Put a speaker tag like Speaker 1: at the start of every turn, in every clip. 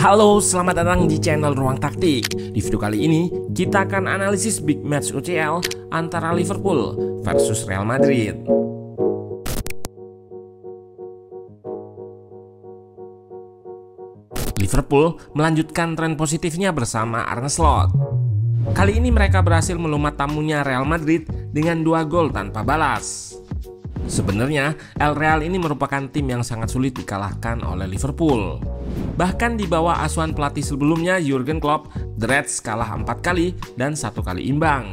Speaker 1: Halo, selamat datang di channel Ruang Taktik. Di video kali ini, kita akan analisis big match UCL antara Liverpool versus Real Madrid. Liverpool melanjutkan tren positifnya bersama Arne Slot. Kali ini mereka berhasil melumat tamunya Real Madrid dengan 2 gol tanpa balas. Sebenarnya, El Real ini merupakan tim yang sangat sulit dikalahkan oleh Liverpool. Bahkan di bawah asuhan pelatih sebelumnya Jurgen Klopp, The Reds kalah 4 kali dan 1 kali imbang.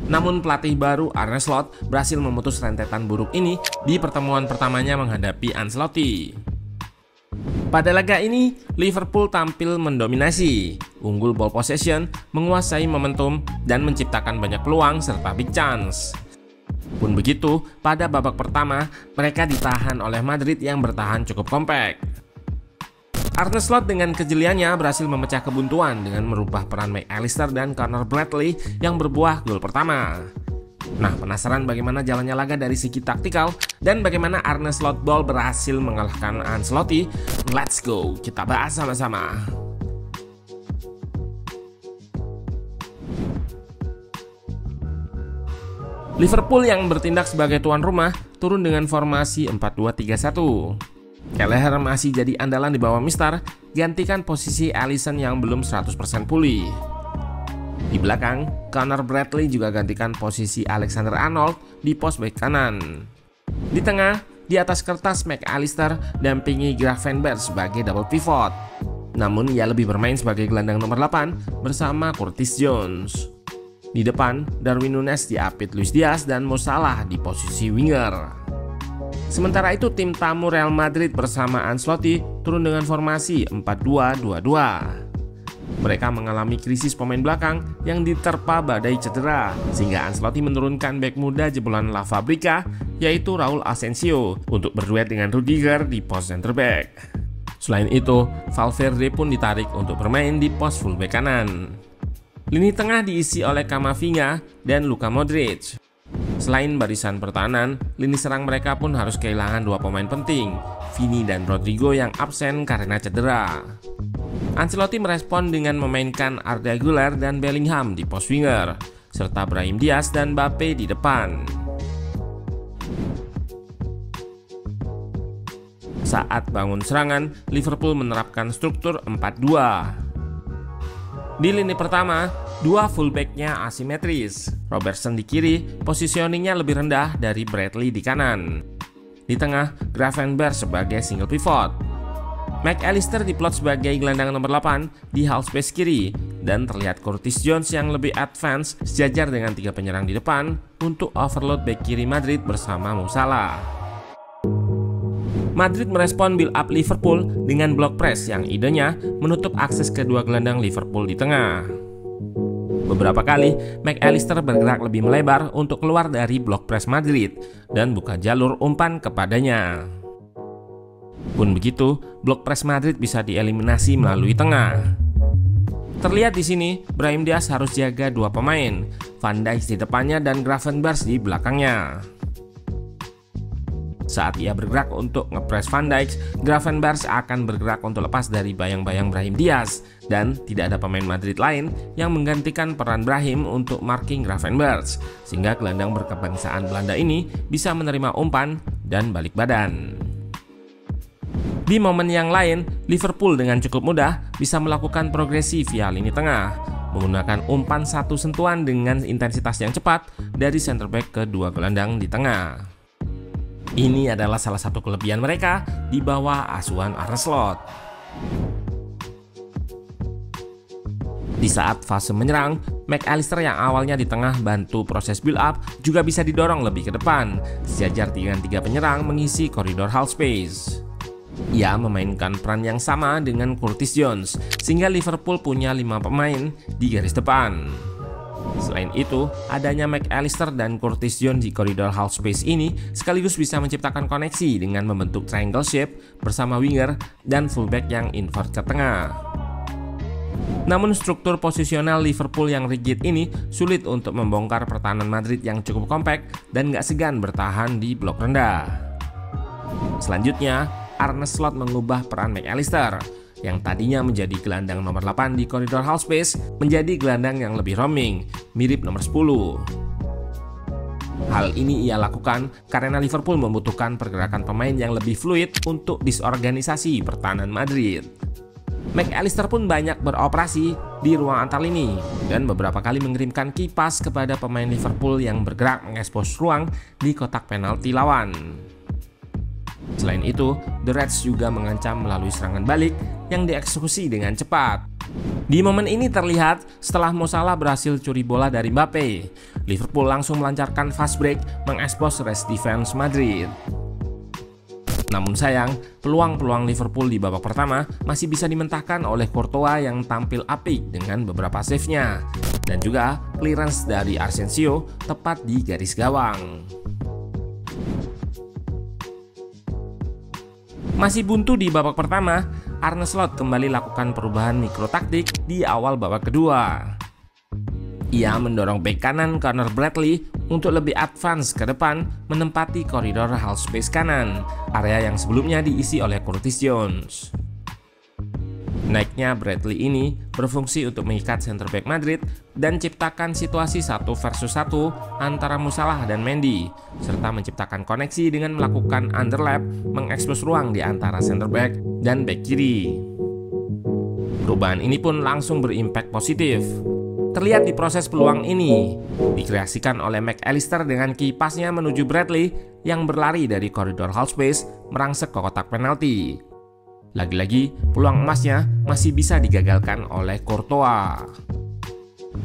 Speaker 1: Namun pelatih baru Arne Slot berhasil memutus rentetan buruk ini di pertemuan pertamanya menghadapi Ancelotti. Pada laga ini, Liverpool tampil mendominasi, unggul ball possession, menguasai momentum, dan menciptakan banyak peluang serta big chance. Pun begitu, pada babak pertama, mereka ditahan oleh Madrid yang bertahan cukup kompak. Arne Slot dengan kejeliannya berhasil memecah kebuntuan dengan merubah peran McAllister dan Connor Bradley yang berbuah gol pertama. Nah, penasaran bagaimana jalannya laga dari segi taktikal dan bagaimana Arne Slot Ball berhasil mengalahkan Ancelotti? Let's go, kita bahas sama-sama. Liverpool yang bertindak sebagai tuan rumah turun dengan formasi 4-2-3-1. Kelleher masih jadi andalan di bawah Mister, gantikan posisi Alisson yang belum 100% pulih. Di belakang, Connor Bradley juga gantikan posisi Alexander-Arnold di pos bek kanan. Di tengah, di atas kertas McAllister dampingi Gravenberch sebagai double pivot. Namun ia lebih bermain sebagai gelandang nomor 8 bersama Curtis Jones. Di depan, Darwin Núñez diapit Luis Diaz dan Mo Salah di posisi winger. Sementara itu tim tamu Real Madrid bersama Ancelotti turun dengan formasi 4-2-2-2. Mereka mengalami krisis pemain belakang yang diterpa badai cedera, sehingga Ancelotti menurunkan bek muda jebolan La Fabrica, yaitu Raul Asensio, untuk berduet dengan Rudiger di pos center back. Selain itu, Valverde pun ditarik untuk bermain di pos fullback kanan. Lini tengah diisi oleh Camavinga dan Luka Modric. Selain barisan pertahanan, lini serang mereka pun harus kehilangan 2 pemain penting, Vini dan Rodrigo yang absen karena cedera. Ancelotti merespon dengan memainkan Arda Güler dan Bellingham di pos winger, serta Brahim Diaz dan Mbappe di depan. Saat bangun serangan, Liverpool menerapkan struktur 4-2. Di lini pertama, 2 fullbacknya asimetris. Robertson di kiri, positioningnya lebih rendah dari Bradley di kanan. Di tengah, Gravenberch sebagai single pivot. McAllister diplot sebagai gelandang nomor 8 di half space kiri, dan terlihat Curtis Jones yang lebih advance sejajar dengan 3 penyerang di depan untuk overload back kiri Madrid bersama Mo Salah. Madrid merespon build up Liverpool dengan block press yang idenya menutup akses kedua gelandang Liverpool di tengah. Beberapa kali, McAllister bergerak lebih melebar untuk keluar dari block press Madrid dan buka jalur umpan kepadanya. Pun begitu, block press Madrid bisa dieliminasi melalui tengah. Terlihat di sini, Brahim Diaz harus jaga 2 pemain, Van Dijk di depannya dan Gravenberch di belakangnya. Saat ia bergerak untuk ngepres Van Dijk, Gravenberch akan bergerak untuk lepas dari bayang-bayang Brahim Diaz, dan tidak ada pemain Madrid lain yang menggantikan peran Brahim untuk marking Gravenberch, sehingga gelandang berkebangsaan Belanda ini bisa menerima umpan dan balik badan. Di momen yang lain, Liverpool dengan cukup mudah bisa melakukan progresi via lini tengah, menggunakan umpan 1 sentuhan dengan intensitas yang cepat dari center back kedua gelandang di tengah. Ini adalah salah satu kelebihan mereka di bawah asuhan Arne Slot. Di saat fase menyerang, McAllister yang awalnya di tengah bantu proses build up juga bisa didorong lebih ke depan, sejajar dengan 3 penyerang mengisi koridor half space. Ia memainkan peran yang sama dengan Curtis Jones, sehingga Liverpool punya 5 pemain di garis depan. Selain itu, adanya McAllister dan Curtis Jones di koridor half space ini sekaligus bisa menciptakan koneksi dengan membentuk triangle shape bersama winger dan fullback yang invert ke tengah. Namun struktur posisional Liverpool yang rigid ini sulit untuk membongkar pertahanan Madrid yang cukup kompak dan gak segan bertahan di blok rendah. Selanjutnya, Arne Slot mengubah peran McAllister. yang tadinya menjadi gelandang nomor 8 di koridor half space menjadi gelandang yang lebih roaming, mirip nomor 10. Hal ini ia lakukan karena Liverpool membutuhkan pergerakan pemain yang lebih fluid untuk disorganisasi pertahanan Madrid. McAllister pun banyak beroperasi di ruang antar lini dan beberapa kali mengirimkan kipas kepada pemain Liverpool yang bergerak mengekspos ruang di kotak penalti lawan. Selain itu, The Reds juga mengancam melalui serangan balik yang dieksekusi dengan cepat. Di momen ini terlihat setelah Mo Salah berhasil curi bola dari Mbappe, Liverpool langsung melancarkan fast break mengekspos rest defense Madrid. Namun sayang, peluang-peluang Liverpool di babak pertama masih bisa dimentahkan oleh Courtois yang tampil apik dengan beberapa save-nya, dan juga clearance dari Asensio tepat di garis gawang. Masih buntu di babak pertama, Arne Slot kembali lakukan perubahan mikrotaktik di awal babak kedua. Ia mendorong bek kanan Conor Bradley untuk lebih advance ke depan menempati koridor half space kanan, area yang sebelumnya diisi oleh Curtis Jones. Naiknya Bradley ini berfungsi untuk mengikat center back Madrid dan ciptakan situasi 1 versus 1 antara Mo Salah dan Mendy, serta menciptakan koneksi dengan melakukan underlap mengekspos ruang di antara center back dan back kiri. Perubahan ini pun langsung berimpact positif. Terlihat di proses peluang ini, dikreasikan oleh McAllister dengan kipasnya menuju Bradley yang berlari dari koridor half space merangsek ke kotak penalti. Lagi-lagi, peluang emasnya masih bisa digagalkan oleh Courtois.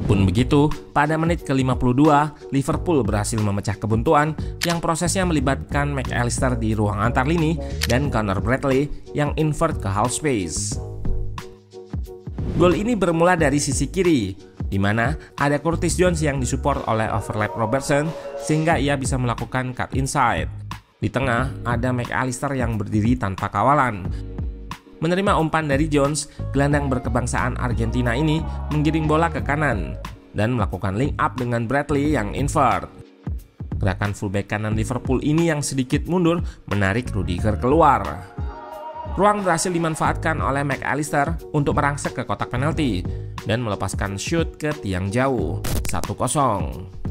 Speaker 1: Pun begitu, pada menit ke-52, Liverpool berhasil memecah kebuntuan yang prosesnya melibatkan McAllister di ruang antar lini dan Conor Bradley yang invert ke half space. Gol ini bermula dari sisi kiri, di mana ada Curtis Jones yang disupport oleh overlap Robertson sehingga ia bisa melakukan cut inside. Di tengah ada McAllister yang berdiri tanpa kawalan. Menerima umpan dari Jones, gelandang berkebangsaan Argentina ini menggiring bola ke kanan dan melakukan link up dengan Bradley yang invert. Gerakan fullback kanan Liverpool ini yang sedikit mundur menarik Rudiger keluar. Ruang berhasil dimanfaatkan oleh McAllister untuk merangsek ke kotak penalti dan melepaskan shoot ke tiang jauh 1-0.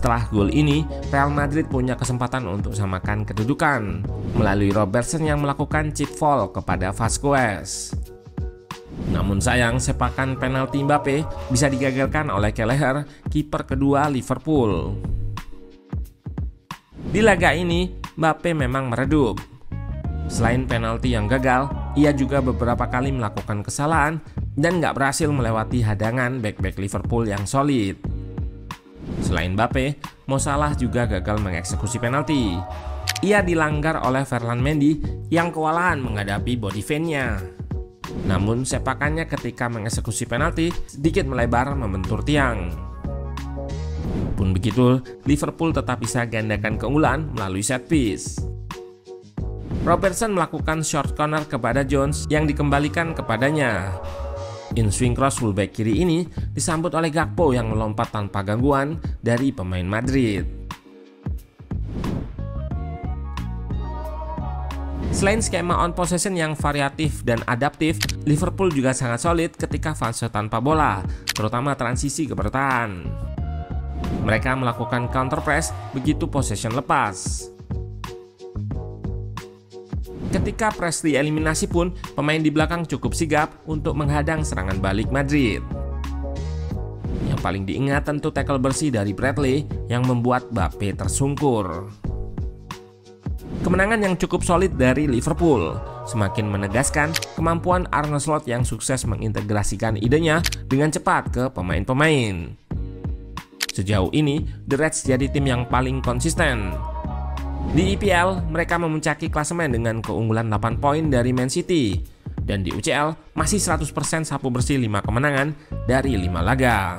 Speaker 1: Setelah gol ini, Real Madrid punya kesempatan untuk samakan kedudukan melalui Robertson yang melakukan chip foul kepada Vasquez. Namun sayang, sepakan penalti Mbappe bisa digagalkan oleh Kelleher, kiper kedua Liverpool. Di laga ini, Mbappe memang meredup. Selain penalti yang gagal, ia juga beberapa kali melakukan kesalahan dan nggak berhasil melewati hadangan bek-bek Liverpool yang solid. Selain Mbappe, Mo Salah juga gagal mengeksekusi penalti. Ia dilanggar oleh Ferland Mendy yang kewalahan menghadapi body feint-nya. Namun sepakannya ketika mengeksekusi penalti sedikit melebar membentur tiang. Pun begitu, Liverpool tetap bisa gandakan keunggulan melalui set piece. Robertson melakukan short corner kepada Jones yang dikembalikan kepadanya. In-swing cross fullback kiri ini disambut oleh Gakpo yang melompat tanpa gangguan dari pemain Madrid. Selain skema on possession yang variatif dan adaptif, Liverpool juga sangat solid ketika fase tanpa bola, terutama transisi ke bertahan. Mereka melakukan counter press begitu possession lepas. Ketika press dieliminasi pun, pemain di belakang cukup sigap untuk menghadang serangan balik Madrid. Yang paling diingat tentu tackle bersih dari Bradley yang membuat Mbappe tersungkur. Kemenangan yang cukup solid dari Liverpool semakin menegaskan kemampuan Arne Slot yang sukses mengintegrasikan idenya dengan cepat ke pemain-pemain. Sejauh ini, The Reds jadi tim yang paling konsisten. Di EPL, mereka memuncaki klasemen dengan keunggulan 8 poin dari Man City. Dan di UCL, masih 100% sapu bersih 5 kemenangan dari 5 laga.